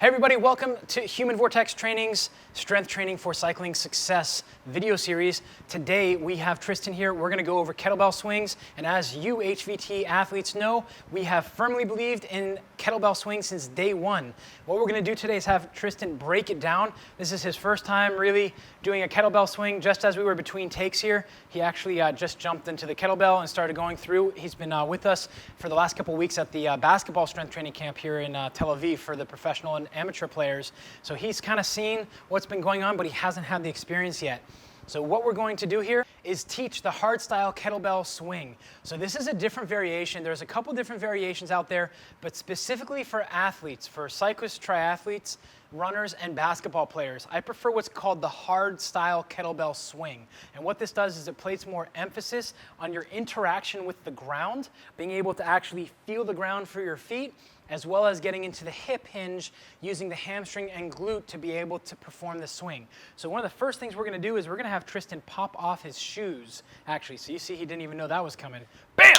Hey everybody, welcome to Human Vortex Training's Strength Training for Cycling Success video series. Today we have Tristan here. We're gonna go over kettlebell swings. And as you HVT athletes know, we have firmly believed in kettlebell swings since day one. What we're gonna do today is have Tristan break it down. This is his first time really doing a kettlebell swing. Just as we were between takes here, he actually just jumped into the kettlebell and started going through. He's been with us for the last couple weeks at the basketball strength training camp here in Tel Aviv for the professional and amateur players. So he's kind of seen what's been going on, but he hasn't had the experience yet. So what we're going to do here is teach the hardstyle kettlebell swing. So this is a different variation. There's a couple different variations out there, but specifically for athletes, for cyclists, triathletes, runners, and basketball players, I prefer what's called the hardstyle kettlebell swing. And what this does is it places more emphasis on your interaction with the ground, being able to actually feel the ground for your feet, as well as getting into the hip hinge using the hamstring and glute to be able to perform the swing. So one of the first things we're gonna do is we're gonna have Tristan pop off his shoes, actually. So you see he didn't even know that was coming. Bam!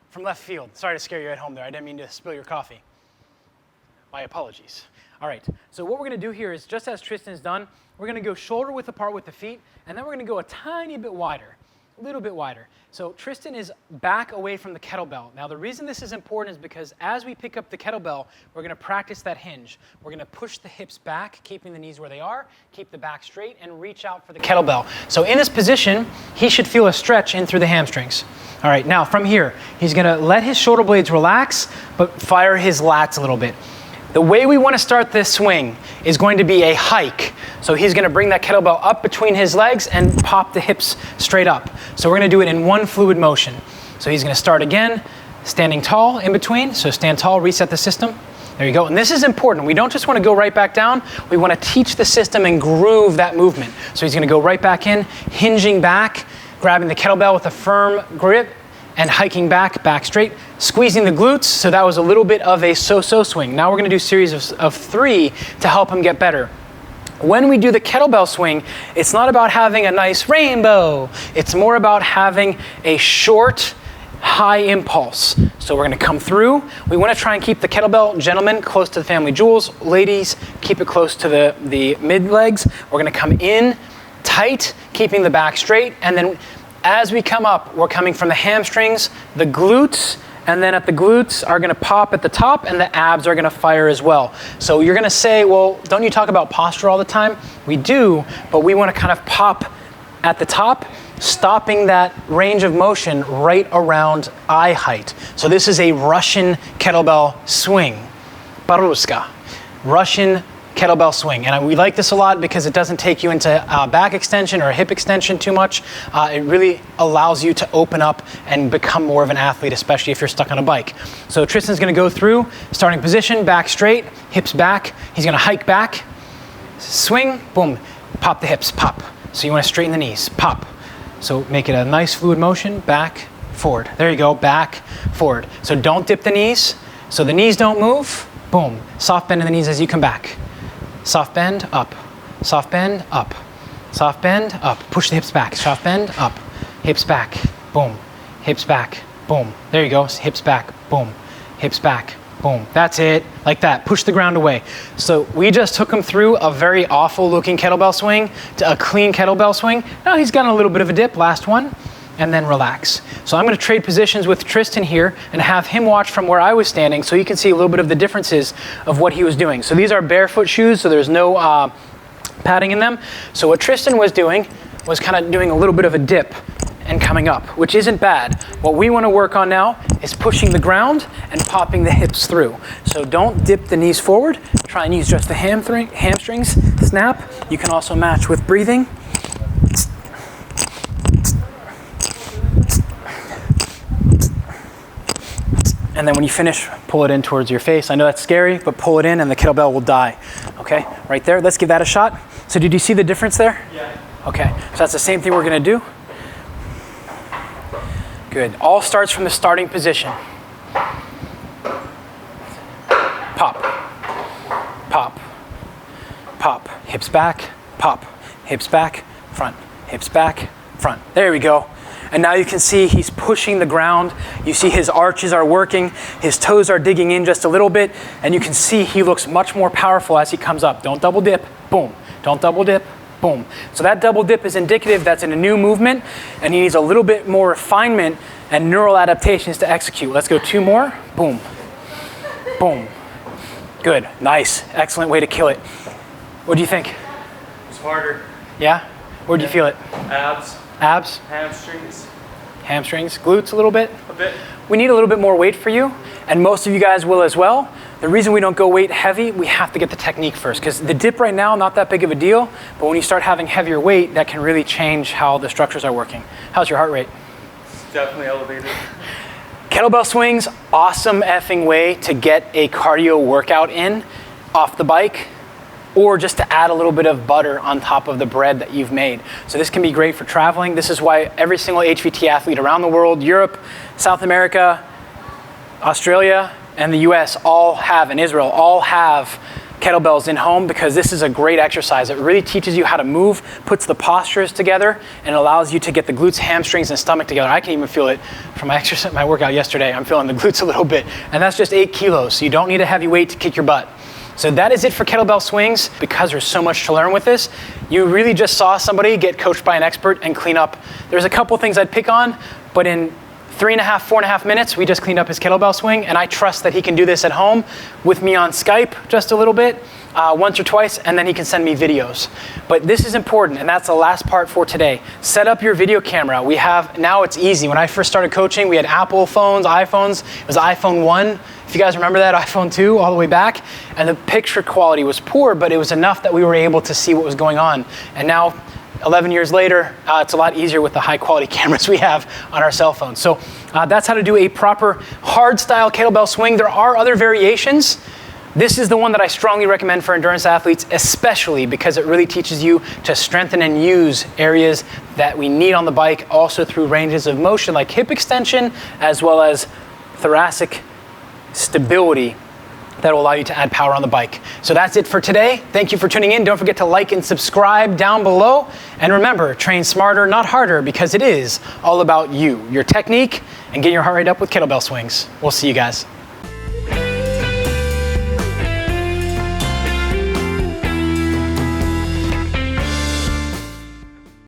From left field. Sorry to scare you at home there. I didn't mean to spill your coffee. My apologies. All right, so what we're gonna do here is just as Tristan's done, we're gonna go shoulder width apart with the feet, and then we're gonna go a tiny bit wider. A little bit wider. So Tristan is back away from the kettlebell. Now the reason this is important is because as we pick up the kettlebell, we're gonna practice that hinge. We're gonna push the hips back, keeping the knees where they are, keep the back straight, and reach out for the kettlebell. So in this position, he should feel a stretch in through the hamstrings. All right, now from here, he's gonna let his shoulder blades relax, but fire his lats a little bit. The way we want to start this swing is going to be a hike. So he's going to bring that kettlebell up between his legs and pop the hips straight up. So we're going to do it in one fluid motion. So he's going to start again, standing tall in between. So stand tall, reset the system. There you go. And this is important. We don't just want to go right back down. We want to teach the system and groove that movement. So he's going to go right back in, hinging back, grabbing the kettlebell with a firm grip, and hiking back, back straight, squeezing the glutes, so that was a little bit of a so-so swing. Now we're gonna do a series of 3 to help him get better. When we do the kettlebell swing, it's not about having a nice rainbow. It's more about having a short, high impulse. So we're gonna come through. We wanna try and keep the kettlebell, gentlemen, close to the family jewels. Ladies, keep it close to the mid legs. We're gonna come in tight, keeping the back straight, and then as we come up, we're coming from the hamstrings, the glutes, and then at the glutes are gonna pop at the top and the abs are gonna fire as well. So you're gonna say, well, don't you talk about posture all the time? We do, but we wanna kind of pop at the top, stopping that range of motion right around eye height. So this is a Russian kettlebell swing, Baruska, Russian kettlebell swing. And we like this a lot because it doesn't take you into back extension or hip extension too much. It really allows you to open up and become more of an athlete, especially if you're stuck on a bike. So Tristan's gonna go through, starting position, back straight, hips back. He's gonna hike back, swing, boom, pop the hips, pop. So you wanna straighten the knees, pop. So make it a nice fluid motion, back, forward. There you go, back, forward. So don't dip the knees, so the knees don't move, boom. Soft bend in the knees as you come back. Soft bend, up. Soft bend, up. Soft bend, up. Push the hips back. Soft bend, up. Hips back, boom. Hips back, boom. There you go. Hips back, boom. Hips back, boom. That's it. Like that. Push the ground away. So we just took him through a very awful looking kettlebell swing to a clean kettlebell swing. Now he's got a little bit of a dip, last one, and then relax. So I'm gonna trade positions with Tristan here and have him watch from where I was standing so you can see a little bit of the differences of what he was doing. So these are barefoot shoes, so there's no padding in them. So what Tristan was doing was kind of doing a little bit of a dip and coming up, which isn't bad. What we wanna work on now is pushing the ground and popping the hips through. So don't dip the knees forward. Try and use just the hamstrings, snap. You can also match with breathing. And then when you finish, pull it in towards your face. I know that's scary, but pull it in and the kettlebell will die. Okay, right there, let's give that a shot. So did you see the difference there? Yeah. Okay, so that's the same thing we're gonna do. Good, all starts from the starting position. Pop, pop, pop, hips back, pop, hips back, front, hips back, front. There we go. And now you can see he's pushing the ground. You see his arches are working. His toes are digging in just a little bit. And you can see he looks much more powerful as he comes up. Don't double dip, boom. Don't double dip, boom. So that double dip is indicative that's in a new movement, and he needs a little bit more refinement and neural adaptations to execute. Let's go 2 more, boom, boom. Good, nice, excellent way to kill it. What do you think? It's harder. Yeah? Where do you feel it? Abs. Abs? Hamstrings. Hamstrings, glutes a little bit? A bit. We need a little bit more weight for you, and most of you guys will as well. The reason we don't go weight heavy, we have to get the technique first, because the dip right now, not that big of a deal, but when you start having heavier weight, that can really change how the structures are working. How's your heart rate? It's definitely elevated. Kettlebell swings, awesome effing way to get a cardio workout in off the bike, or just to add a little bit of butter on top of the bread that you've made. So this can be great for traveling. This is why every single HVT athlete around the world, Europe, South America, Australia, and the US all have, and Israel, all have kettlebells in home, because this is a great exercise. It really teaches you how to move, puts the postures together, and allows you to get the glutes, hamstrings, and stomach together. I can even feel it from my workout yesterday. I'm feeling the glutes a little bit, and that's just 8 kilos, so you don't need a heavy weight to kick your butt. So that is it for kettlebell swings. Because there's so much to learn with this, you really just saw somebody get coached by an expert and clean up. There's a couple things I'd pick on, but in 3.5, 4.5 minutes, we just cleaned up his kettlebell swing, and I trust that he can do this at home with me on Skype just a little bit, once or twice, and then he can send me videos. But this is important, and that's the last part for today. Set up your video camera. Now it's easy. When I first started coaching, we had Apple phones, iPhones. It was iPhone 1. If you guys remember that, iPhone 2 all the way back, and the picture quality was poor, but it was enough that we were able to see what was going on. And now, 11 years later, it's a lot easier with the high quality cameras we have on our cell phones. So that's how to do a proper hard style kettlebell swing. There are other variations. This is the one that I strongly recommend for endurance athletes, especially because it really teaches you to strengthen and use areas that we need on the bike, also through ranges of motion like hip extension, as well as thoracic stability that will allow you to add power on the bike. So that's it for today. Thank you for tuning in. Don't forget to like and subscribe down below. And remember, train smarter, not harder, because it is all about you, your technique, and getting your heart rate up with kettlebell swings. We'll see you guys.